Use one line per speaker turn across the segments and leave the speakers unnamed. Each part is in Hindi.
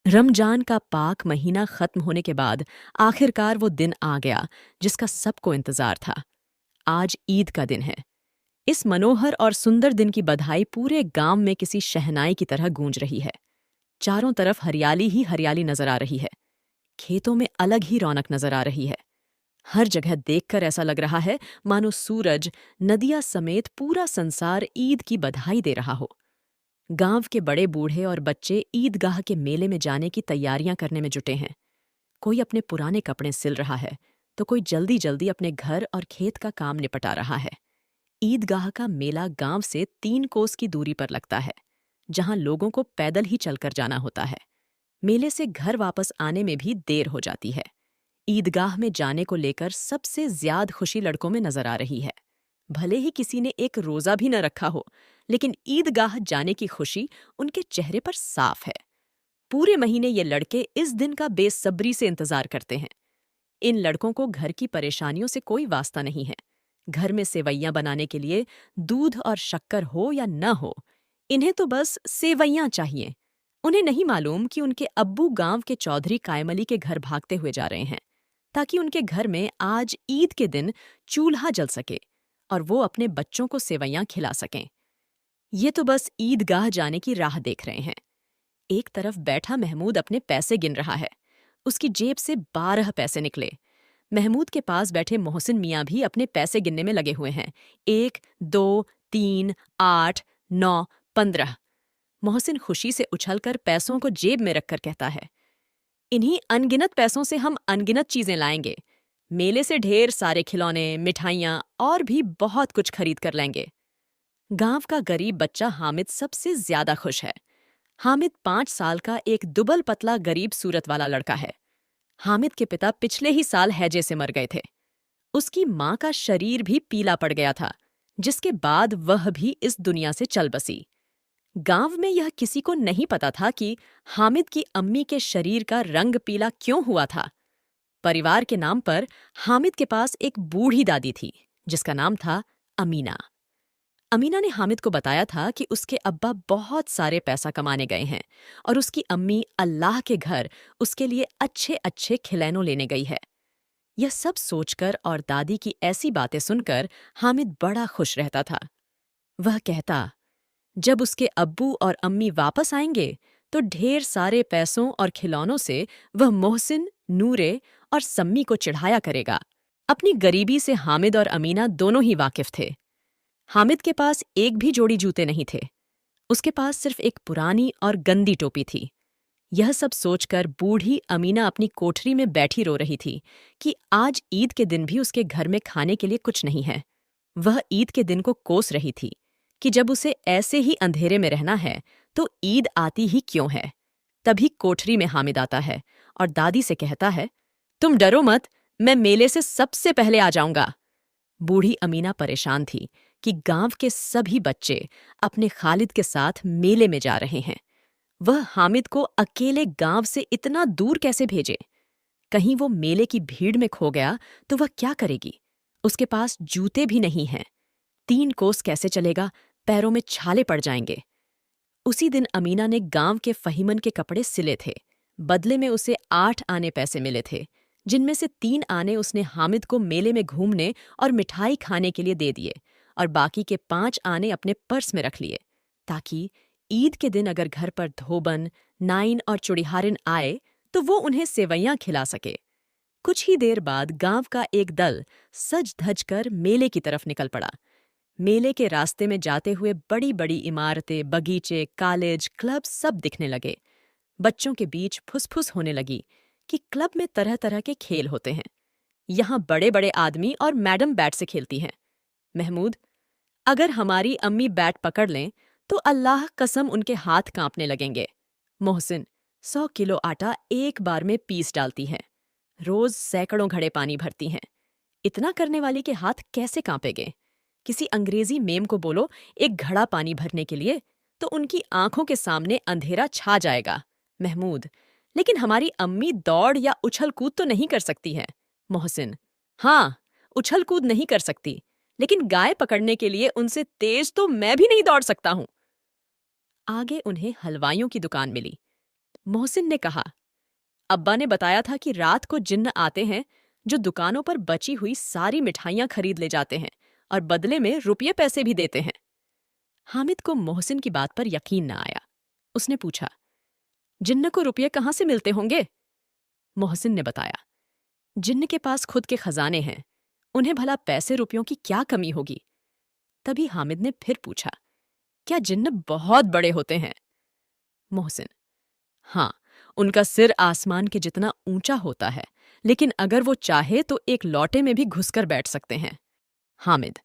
रमजान का पाक महीना खत्म होने के बाद आखिरकार वो दिन आ गया जिसका सबको इंतजार था। आज ईद का दिन है। इस मनोहर और सुंदर दिन की बधाई पूरे गांव में किसी शहनाई की तरह गूंज रही है। चारों तरफ हरियाली ही हरियाली नजर आ रही है। खेतों में अलग ही रौनक नजर आ रही है। हर जगह देखकर ऐसा लग रहा है मानो सूरज, नदियां समेत पूरा संसार ईद की बधाई दे रहा हो। गांव के बड़े बूढ़े और बच्चे ईदगाह के मेले में जाने की तैयारियां करने में जुटे हैं। कोई अपने पुराने कपड़े सिल रहा है, तो कोई जल्दी जल्दी अपने घर और खेत का काम निपटा रहा है। ईदगाह का मेला गांव से 3 कोस की दूरी पर लगता है, जहां लोगों को पैदल ही चलकर जाना होता है। मेले से घर वापस आने में भी देर हो जाती है। ईदगाह में जाने को लेकर सबसे ज्यादा खुशी लड़कों में नजर आ रही है। भले ही किसी ने एक रोजा भी न रखा हो, लेकिन ईदगाह जाने की खुशी उनके चेहरे पर साफ है। पूरे महीने ये लड़के इस दिन का बेसब्री से इंतजार करते हैं। इन लड़कों को घर की परेशानियों से कोई वास्ता नहीं है। घर में सेवैयां बनाने के लिए दूध और शक्कर हो या न हो, इन्हें तो बस सेवैयां चाहिए। उन्हें नहीं मालूम कि उनके अब्बू गांव के चौधरी कायमली के घर भागते हुए जा रहे हैं, ताकि उनके घर में आज ईद के दिन चूल्हा जल सके और वो अपने बच्चों को सेवैयां खिला सकें। ये तो बस ईदगाह जाने की राह देख रहे हैं। एक तरफ बैठा महमूद अपने पैसे गिन रहा है। उसकी जेब से 12 पैसे निकले। महमूद के पास बैठे मोहसिन मियाँ भी अपने पैसे गिनने में लगे हुए हैं। 1, 2, 3, 8, 9, 15। मोहसिन खुशी से उछलकर पैसों को जेब में रखकर कहता है, इन्हीं अनगिनत पैसों से हम अनगिनत चीजें लाएंगे। मेले से ढेर सारे खिलौने, मिठाइयाँ और भी बहुत कुछ खरीद कर लाएंगे। गांव का गरीब बच्चा हामिद सबसे ज्यादा खुश है। हामिद 5 साल का एक दुबल पतला गरीब सूरत वाला लड़का है। हामिद के पिता पिछले ही साल हैजे से मर गए थे। उसकी माँ का शरीर भी पीला पड़ गया था, जिसके बाद वह भी इस दुनिया से चल बसी। गांव में यह किसी को नहीं पता था कि हामिद की अम्मी के शरीर का रंग पीला क्यों हुआ था। परिवार के नाम पर हामिद के पास एक बूढ़ी दादी थी, जिसका नाम था अमीना। अमीना ने हामिद को बताया था कि उसके अब्बा बहुत सारे पैसा कमाने गए हैं और उसकी अम्मी अल्लाह के घर उसके लिए अच्छे अच्छे खिलौने लेने गई है। यह सब सोचकर और दादी की ऐसी बातें सुनकर हामिद बड़ा खुश रहता था। वह कहता, जब उसके अब्बू और अम्मी वापस आएंगे तो ढेर सारे पैसों और खिलौनों से वह मोहसिन, नूरे और सम्मी को चिढ़ाया करेगा। अपनी गरीबी से हामिद और अमीना दोनों ही वाकिफ थे। हामिद के पास एक भी जोड़ी जूते नहीं थे। उसके पास सिर्फ एक पुरानी और गंदी टोपी थी। यह सब सोचकर बूढ़ी अमीना अपनी कोठरी में बैठी रो रही थी कि आज ईद के दिन भी उसके घर में खाने के लिए कुछ नहीं है। वह ईद के दिन को कोस रही थी कि जब उसे ऐसे ही अंधेरे में रहना है तो ईद आती ही क्यों है। तभी कोठरी में हामिद आता है और दादी से कहता है, तुम डरो मत, मैं मेले से सबसे पहले आ जाऊंगा। बूढ़ी अमीना परेशान थी कि गांव के सभी बच्चे अपने खालिद के साथ मेले में जा रहे हैं। वह हामिद को अकेले गांव से इतना दूर कैसे भेजे? कहीं वो मेले की भीड़ में खो गया तो वह क्या करेगी? उसके पास जूते भी नहीं हैं। 3 कोस कैसे चलेगा? पैरों में छाले पड़ जाएंगे। उसी दिन अमीना ने गांव के फहीमन के कपड़े सिले थे। बदले में उसे 8 आने पैसे मिले थे, जिनमें से 3 आने उसने हामिद को मेले में घूमने और मिठाई खाने के लिए दे दिए और बाकी के 5 आने अपने पर्स में रख लिए, ताकि ईद के दिन अगर घर पर धोबन, नाइन और चुड़िहारिन आए तो वो उन्हें सेवैयां खिला सके। कुछ ही देर बाद गांव का एक दल सज धज कर मेले की तरफ निकल पड़ा। मेले के रास्ते में जाते हुए बड़ी बड़ी इमारतें, बगीचे, कॉलेज, क्लब सब दिखने लगे। बच्चों के बीच फुसफुस होने लगी कि क्लब में तरह तरह के खेल होते हैं। यहाँ बड़े बड़े आदमी और मैडम बैट से खेलती हैं। महमूद, अगर हमारी अम्मी बैट पकड़ लें तो अल्लाह कसम उनके हाथ कांपने लगेंगे। मोहसिन, 100 किलो आटा एक बार में पीस डालती हैं। रोज सैकड़ों घड़े पानी भरती हैं। इतना करने वाली के हाथ कैसे कांपेंगे? किसी अंग्रेजी मेम को बोलो एक घड़ा पानी भरने के लिए, तो उनकी आंखों के सामने अंधेरा छा जाएगा। महमूद, लेकिन हमारी अम्मी दौड़ या उछल कूद तो नहीं कर सकती है। मोहसिन, हाँ, उछल कूद नहीं कर सकती, लेकिन गाय पकड़ने के लिए उनसे तेज तो मैं भी नहीं दौड़ सकता हूं। आगे उन्हें हलवाइयों की दुकान मिली। मोहसिन ने कहा, अब्बा ने बताया था कि रात को जिन्न आते हैं जो दुकानों पर बची हुई सारी मिठाइयां खरीद ले जाते हैं और बदले में रुपये पैसे भी देते हैं। हामिद को मोहसिन की बात पर यकीन न आया। उसने पूछा, जिन्न को रुपये कहाँ से मिलते होंगे? मोहसिन ने बताया, जिन्न के पास खुद के खजाने हैं, उन्हें भला पैसे रुपयों की क्या कमी होगी। तभी हामिद ने फिर पूछा, क्या जिन्न बहुत बड़े होते हैं? मोहसिन, हाँ, उनका सिर आसमान के जितना ऊंचा होता है, लेकिन अगर वो चाहे तो एक लौटे में भी घुसकर बैठ सकते हैं। हामिद,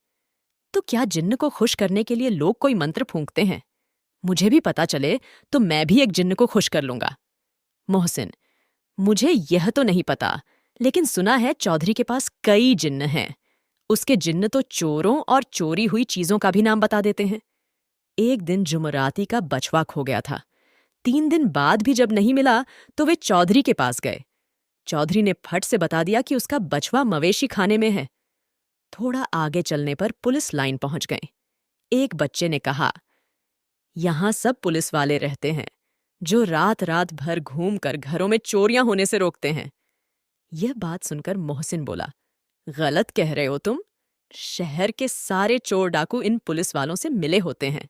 तो क्या जिन्न को खुश करने के लिए लोग कोई मंत्र फूंकते हैं? मुझे भी पता चले तो मैं भी एक जिन्न को खुश कर लूंगा। मोहसिन, मुझे यह तो नहीं पता, लेकिन सुना है चौधरी के पास कई जिन्न हैं। उसके जिन्न तो चोरों और चोरी हुई चीजों का भी नाम बता देते हैं। एक दिन जुमराती का बछवा खो गया था। 3 दिन बाद भी जब नहीं मिला तो वे चौधरी के पास गए। चौधरी ने फट से बता दिया कि उसका बछवा मवेशी खाने में है। थोड़ा आगे चलने पर पुलिस लाइन पहुंच गए। एक बच्चे ने कहा, यहां सब पुलिस वाले रहते हैं जो रात रात भर घूमकर घरों में चोरियां होने से रोकते हैं। यह बात सुनकर मोहसिन बोला, गलत कह रहे हो तुम। शहर के सारे चोर डाकू इन पुलिस वालों से मिले होते हैं।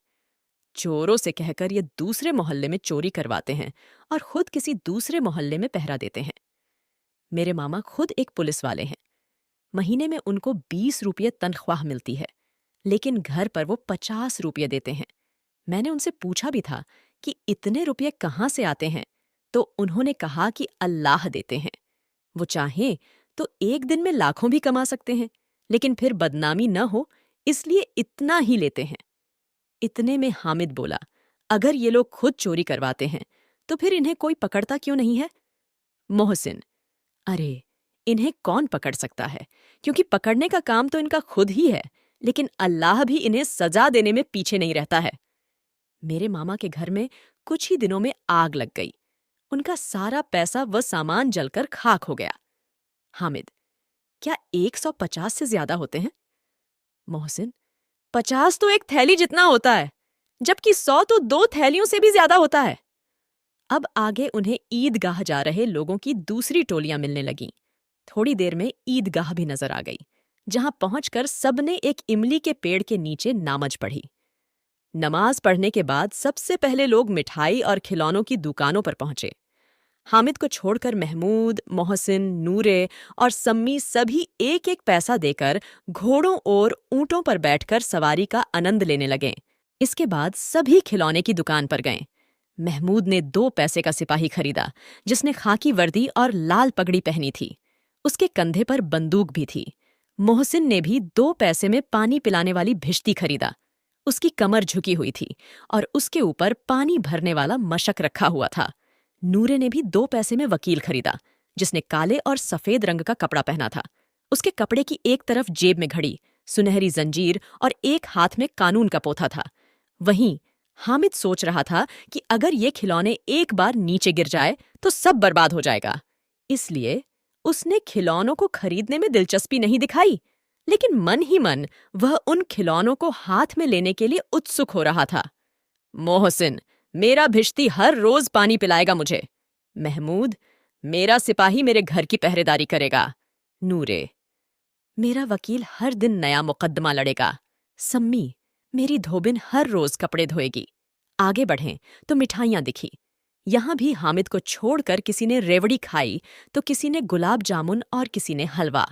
चोरों से कहकर ये दूसरे मोहल्ले में चोरी करवाते हैं और खुद किसी दूसरे मोहल्ले में पहरा देते हैं। मेरे मामा खुद एक पुलिस वाले हैं। महीने में उनको 20 रुपये तनख्वाह मिलती है, लेकिन घर पर वो 50 रुपये देते हैं। मैंने उनसे पूछा भी था कि इतने रुपये कहाँ से आते हैं, तो उन्होंने कहा कि अल्लाह देते हैं। वो चाहें तो एक दिन में लाखों भी कमा सकते हैं, लेकिन फिर बदनामी न हो इसलिए इतना ही लेते हैं। इतने में हामिद बोला, अगर ये लोग खुद चोरी करवाते हैं तो फिर इन्हें कोई पकड़ता क्यों नहीं है? मोहसिन, अरे, इन्हें कौन पकड़ सकता है, क्योंकि पकड़ने का काम तो इनका खुद ही है, लेकिन अल्लाह भी इन्हें सजा देने में पीछे नहीं रहता है। मेरे मामा के घर में कुछ ही दिनों में आग लग गई। उनका सारा पैसा व सामान जलकर खाक हो गया। हामिद, क्या 150 से ज्यादा होते हैं? मोहसिन, 50 तो एक थैली जितना होता है, जबकि 100 तो 2 थैलियों से भी ज्यादा होता है। अब आगे उन्हें ईदगाह जा रहे लोगों की दूसरी टोलियां मिलने लगीं। थोड़ी देर में ईदगाह भी नजर आ गई, जहां पहुंचकर सबने एक इमली के पेड़ के नीचे नामज पढ़ी। नमाज पढ़ने के बाद सबसे पहले लोग मिठाई और खिलौनों की दुकानों पर पहुंचे। हामिद को छोड़कर महमूद, मोहसिन, नूरे और सम्मी सभी एक एक पैसा देकर घोड़ों और ऊंटों पर बैठकर सवारी का आनंद लेने लगे। इसके बाद सभी खिलौने की दुकान पर गए। महमूद ने 2 पैसे का सिपाही खरीदा, जिसने खाकी वर्दी और लाल पगड़ी पहनी थी। उसके कंधे पर बंदूक भी थी। मोहसिन ने भी 2 पैसे में पानी पिलाने वाली भिश्ती खरीदा। उसकी कमर झुकी हुई थी और उसके ऊपर पानी भरने वाला मशक रखा हुआ था। नूरे ने भी 2 पैसे में वकील खरीदा, जिसने काले और सफेद रंग का कपड़ा पहना था। उसके कपड़े की एक तरफ जेब में घड़ी, सुनहरी जंजीर और एक हाथ में कानून का पोथा था। वहीं हामिद सोच रहा था कि अगर ये खिलौने एक बार नीचे गिर जाए तो सब बर्बाद हो जाएगा। इसलिए उसने खिलौनों को खरीदने में दिलचस्पी नहीं दिखाई, लेकिन मन ही मन वह उन खिलौनों को हाथ में लेने के लिए उत्सुक हो रहा था। मोहसिन, मेरा भिश्ती हर रोज पानी पिलाएगा मुझे। महमूद, मेरा सिपाही मेरे घर की पहरेदारी करेगा। नूरे, मेरा वकील हर दिन नया मुकद्दमा लड़ेगा। सम्मी, मेरी धोबिन हर रोज कपड़े धोएगी। आगे बढ़ें तो मिठाइयां दिखी। यहां भी हामिद को छोड़कर किसी ने रेवड़ी खाई तो किसी ने गुलाब जामुन और किसी ने हलवा।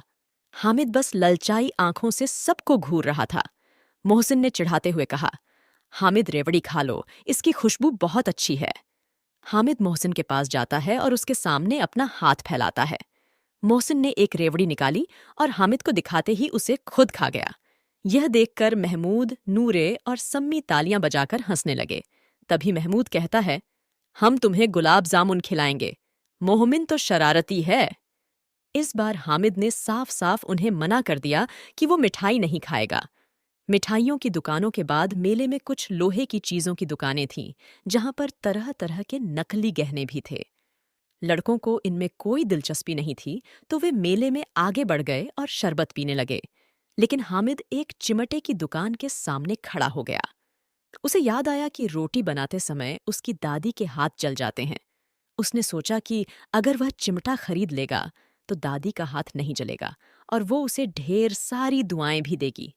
हामिद बस ललचाई आंखों से सबको घूर रहा था। मोहसिन ने चिढ़ाते हुए कहा, हामिद, रेवड़ी खा लो, इसकी खुशबू बहुत अच्छी है। हामिद मोहसिन के पास जाता है और उसके सामने अपना हाथ फैलाता है। मोहसिन ने एक रेवड़ी निकाली और हामिद को दिखाते ही उसे खुद खा गया। यह देखकर महमूद, नूरे और सम्मी तालियां बजाकर हंसने लगे। तभी महमूद कहता है, हम तुम्हें गुलाब जामुन खिलाएंगे। मोहमिन तो शरारती है। इस बार हामिद ने साफ साफ उन्हें मना कर दिया कि वो मिठाई नहीं खाएगा। मिठाइयों की दुकानों के बाद मेले में कुछ लोहे की चीजों की दुकानें थीं, जहां पर तरह तरह के नकली गहने भी थे। लड़कों को इनमें कोई दिलचस्पी नहीं थी, तो वे मेले में आगे बढ़ गए और शरबत पीने लगे। लेकिन हामिद एक चिमटे की दुकान के सामने खड़ा हो गया। उसे याद आया कि रोटी बनाते समय उसकी दादी के हाथ जल जाते हैं। उसने सोचा कि अगर वह चिमटा खरीद लेगा तो दादी का हाथ नहीं जलेगा और वो उसे ढेर सारी दुआएं भी देगी।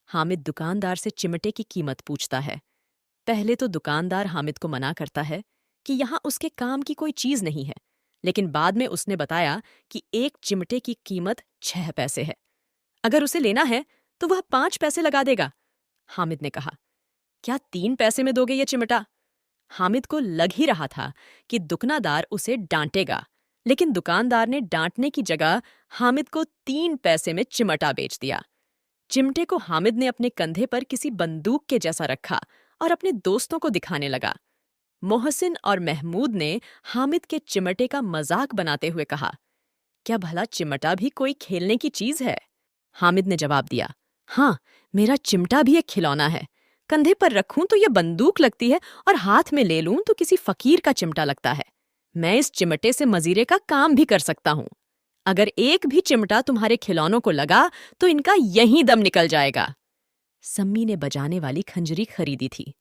हामिद दुकानदार से चिमटे की कीमत पूछता है। पहले तो दुकानदार हामिद को मना करता है कि यहाँ उसके काम की कोई चीज नहीं है, लेकिन बाद में उसने बताया कि एक चिमटे की कीमत 6 पैसे है। अगर उसे लेना है तो वह 5 पैसे लगा देगा। हामिद ने कहा, क्या 3 पैसे में दोगे ये चिमटा? हामिद को लग ही रहा था कि दुकानदार उसे डांटेगा, लेकिन दुकानदार ने डांटने की जगह हामिद को 3 पैसे में चिमटा बेच दिया। चिमटे को हामिद ने अपने कंधे पर किसी बंदूक के जैसा रखा और अपने दोस्तों को दिखाने लगा। मोहसिन और महमूद ने हामिद के चिमटे का मजाक बनाते हुए कहा, क्या भला चिमटा भी कोई खेलने की चीज है? हामिद ने जवाब दिया, हाँ, मेरा चिमटा भी एक खिलौना है। कंधे पर रखूं तो यह बंदूक लगती है और हाथ में ले लूं तो किसी फकीर का चिमटा लगता है। मैं इस चिमटे से मजीरे का काम भी कर सकता हूं। अगर एक भी चिमटा तुम्हारे खिलौनों को लगा तो इनका यहीं दम निकल जाएगा। सम्मी ने बजाने वाली खंजरी खरीदी थी।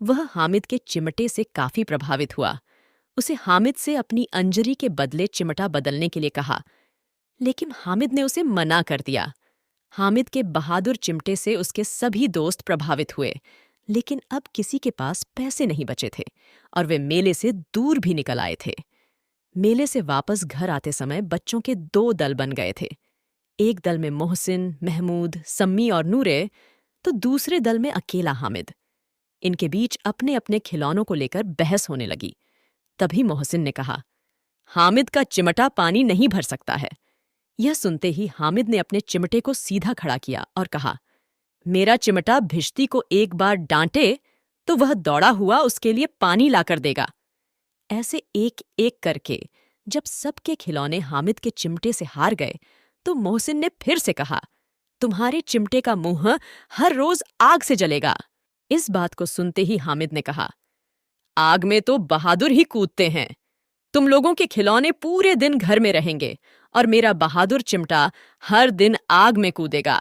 वह हामिद के चिमटे से काफी प्रभावित हुआ। उसे हामिद से अपनी अंजरी के बदले चिमटा बदलने के लिए कहा, लेकिन हामिद ने उसे मना कर दिया। हामिद के बहादुर चिमटे से उसके सभी दोस्त प्रभावित हुए, लेकिन अब किसी के पास पैसे नहीं बचे थे और वे मेले से दूर भी निकल आए थे। मेले से वापस घर आते समय बच्चों के 2 दल बन गए थे। एक दल में मोहसिन, महमूद, सम्मी और नूरे, तो दूसरे दल में अकेला हामिद। इनके बीच अपने अपने खिलौनों को लेकर बहस होने लगी। तभी मोहसिन ने कहा, हामिद का चिमटा पानी नहीं भर सकता है। यह सुनते ही हामिद ने अपने चिमटे को सीधा खड़ा किया और कहा, मेरा चिमटा भिश्ती को एक बार डांटे तो वह दौड़ा हुआ उसके लिए पानी लाकर देगा। ऐसे एक एक करके जब सबके खिलौने हामिद के चिमटे से हार गए तो मोहसिन ने फिर से कहा, तुम्हारे चिमटे का मुंह हर रोज आग से जलेगा। इस बात को सुनते ही हामिद ने कहा, आग में तो बहादुर ही कूदते हैं। तुम लोगों के खिलौने पूरे दिन घर में रहेंगे और मेरा बहादुर चिमटा हर दिन आग में कूदेगा।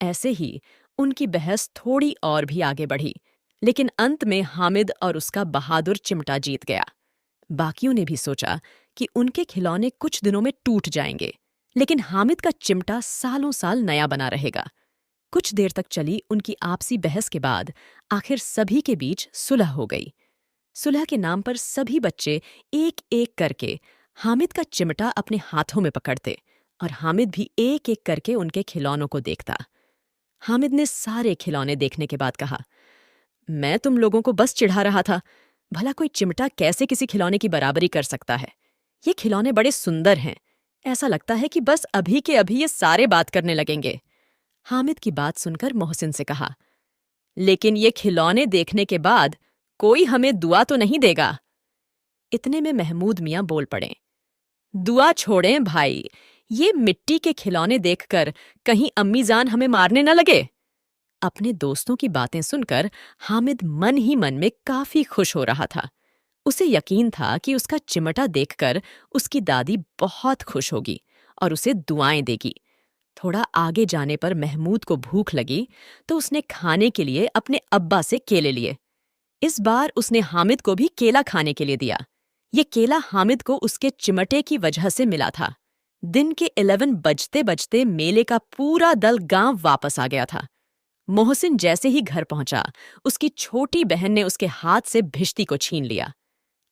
ऐसे ही उनकी बहस थोड़ी और भी आगे बढ़ी, लेकिन अंत में हामिद और उसका बहादुर चिमटा जीत गया। बाकियों ने भी सोचा कि उनके खिलौने कुछ दिनों में टूट जाएंगे, लेकिन हामिद का चिमटा सालों साल नया बना रहेगा। कुछ देर तक चली उनकी आपसी बहस के बाद आखिर सभी के बीच सुलह हो गई। सुलह के नाम पर सभी बच्चे एक एक करके हामिद का चिमटा अपने हाथों में पकड़ते और हामिद भी एक एक करके उनके खिलौनों को देखता। हामिद ने सारे खिलौने देखने के बाद कहा, मैं तुम लोगों को बस चिढ़ा रहा था। भला कोई चिमटा कैसे किसी खिलौने की बराबरी कर सकता है? ये खिलौने बड़े सुंदर हैं। ऐसा लगता है कि बस अभी के अभी ये सारे बात करने लगेंगे। हामिद की बात सुनकर मोहसिन से कहा, लेकिन ये खिलौने देखने के बाद कोई हमें दुआ तो नहीं देगा। इतने में महमूद मियाँ बोल पड़े, दुआ छोड़ें भाई, ये मिट्टी के खिलौने देखकर कहीं अम्मीजान हमें मारने न लगे। अपने दोस्तों की बातें सुनकर हामिद मन ही मन में काफी खुश हो रहा था। उसे यकीन था कि उसका चिमटा देखकर उसकी दादी बहुत खुश होगी और उसे दुआएं देगी। थोड़ा आगे जाने पर महमूद को भूख लगी तो उसने खाने के लिए अपने अब्बा से केले लिए। इस बार उसने हामिद को भी केला खाने के लिए दिया। ये केला हामिद को उसके चिमटे की वजह से मिला था। दिन के 11 बजते बजते मेले का पूरा दल गांव वापस आ गया था। मोहसिन जैसे ही घर पहुंचा, उसकी छोटी बहन ने उसके हाथ से भिश्ती को छीन लिया।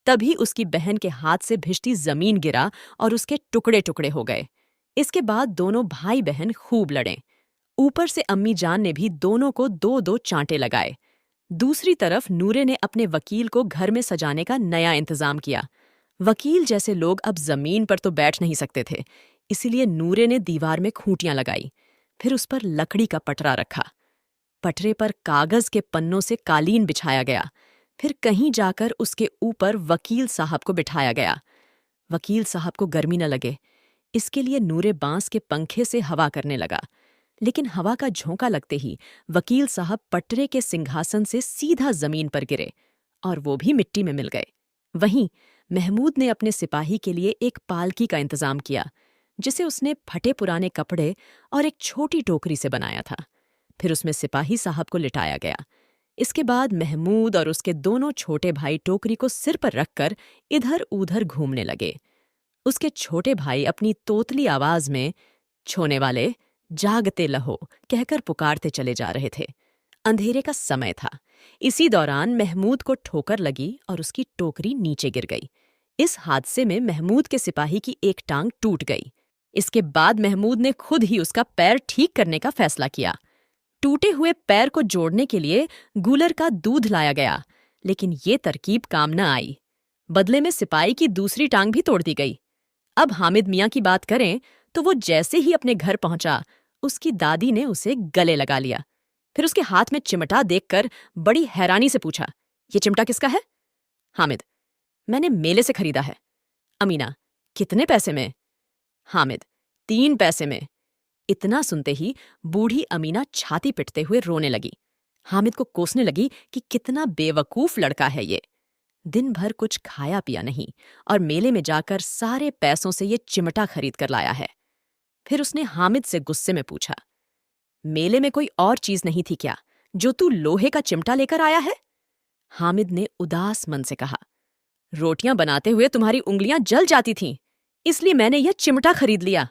तभी उसकी बहन के हाथ से भिश्ती जमीन गिरा और उसके टुकड़े टुकड़े हो गए। इसके बाद दोनों भाई बहन खूब लड़े। ऊपर से अम्मी जान ने भी दोनों को 2-2 चांटे लगाए। दूसरी तरफ नूरे ने अपने वकील को घर में सजाने का नया इंतजाम किया। वकील जैसे लोग अब जमीन पर तो बैठ नहीं सकते थे, इसीलिए नूरे ने दीवार में खूंटियां लगाई। फिर उस पर लकड़ी का पटरा रखा। पटरे पर कागज के पन्नों से कालीन बिछाया गया। फिर कहीं जाकर उसके ऊपर वकील साहब को बिठाया गया। वकील साहब को गर्मी न लगे, इसके लिए नूरे बांस के पंखे से हवा करने लगा, लेकिन हवा का झोंका लगते ही वकील साहब पटरे के सिंहासन से सीधा जमीन पर गिरे और वो भी मिट्टी में मिल गए। वहीं महमूद ने अपने सिपाही के लिए एक पालकी का इंतजाम किया, जिसे उसने फटे पुराने कपड़े और एक छोटी टोकरी से बनाया था। फिर उसमें सिपाही साहब को लिटाया गया। इसके बाद महमूद और उसके दोनों छोटे भाई टोकरी को सिर पर रखकर इधर उधर घूमने लगे। उसके छोटे भाई अपनी तोतली आवाज में छोने वाले जागते लहो कहकर पुकारते चले जा रहे थे। अंधेरे का समय था। इसी दौरान महमूद को ठोकर लगी और उसकी टोकरी नीचे गिर गई। इस हादसे में महमूद के सिपाही की एक टांग टूट गई। इसके बाद महमूद ने खुद ही उसका पैर ठीक करने का फैसला किया। टूटे हुए पैर को जोड़ने के लिए गूलर का दूध लाया गया, लेकिन ये तरकीब काम न आई। बदले में सिपाही की दूसरी टांग भी तोड़ दी गई। अब हामिद मियाँ की बात करें तो वो जैसे ही अपने घर पहुंचा, उसकी दादी ने उसे गले लगा लिया। फिर उसके हाथ में चिमटा देखकर बड़ी हैरानी से पूछा, ये चिमटा किसका है? हामिद, मैंने मेले से खरीदा है। अमीना, कितने पैसे में? हामिद, 3 पैसे में। इतना सुनते ही बूढ़ी अमीना छाती पिटते हुए रोने लगी। हामिद को कोसने लगी कि कितना बेवकूफ लड़का है ये। दिन भर कुछ खाया पिया नहीं और मेले में जाकर सारे पैसों से ये चिमटा खरीद कर लाया है। फिर उसने हामिद से गुस्से में पूछा, मेले में कोई और चीज नहीं थी क्या जो तू लोहे का चिमटा लेकर आया है? हामिद ने उदास मन से कहा, रोटियां बनाते हुए तुम्हारी उंगलियां जल जाती थीं, इसलिए मैंने यह चिमटा खरीद लिया।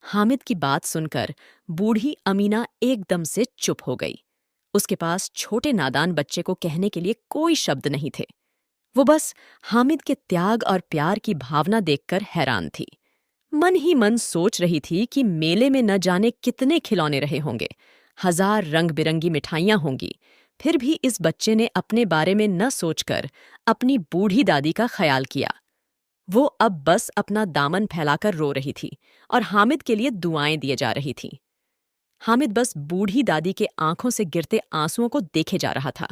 हामिद की बात सुनकर बूढ़ी अमीना एकदम से चुप हो गई। उसके पास छोटे नादान बच्चे को कहने के लिए कोई शब्द नहीं थे। वो बस हामिद के त्याग और प्यार की भावना देखकर हैरान थी। मन ही मन सोच रही थी कि मेले में न जाने कितने खिलौने रहे होंगे, 1000 रंग बिरंगी मिठाइयां होंगी। फिर भी इस बच्चे ने अपने बारे में न सोचकर अपनी बूढ़ी दादी का ख्याल किया। वो अब बस अपना दामन फैलाकर रो रही थी और हामिद के लिए दुआएं दिए जा रही थीं। हामिद बस बूढ़ी दादी के आंखों से गिरते आंसुओं को देखे जा रहा था।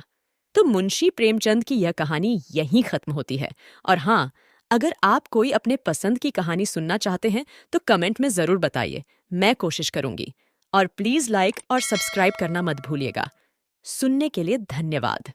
तो मुंशी प्रेमचंद की यह कहानी यहीं खत्म होती है। और हाँ, अगर आप कोई अपने पसंद की कहानी सुनना चाहते हैं तो कमेंट में ज़रूर बताइए, मैं कोशिश करूंगी। और प्लीज़ लाइक और सब्सक्राइब करना मत भूलिएगा। सुनने के लिए धन्यवाद।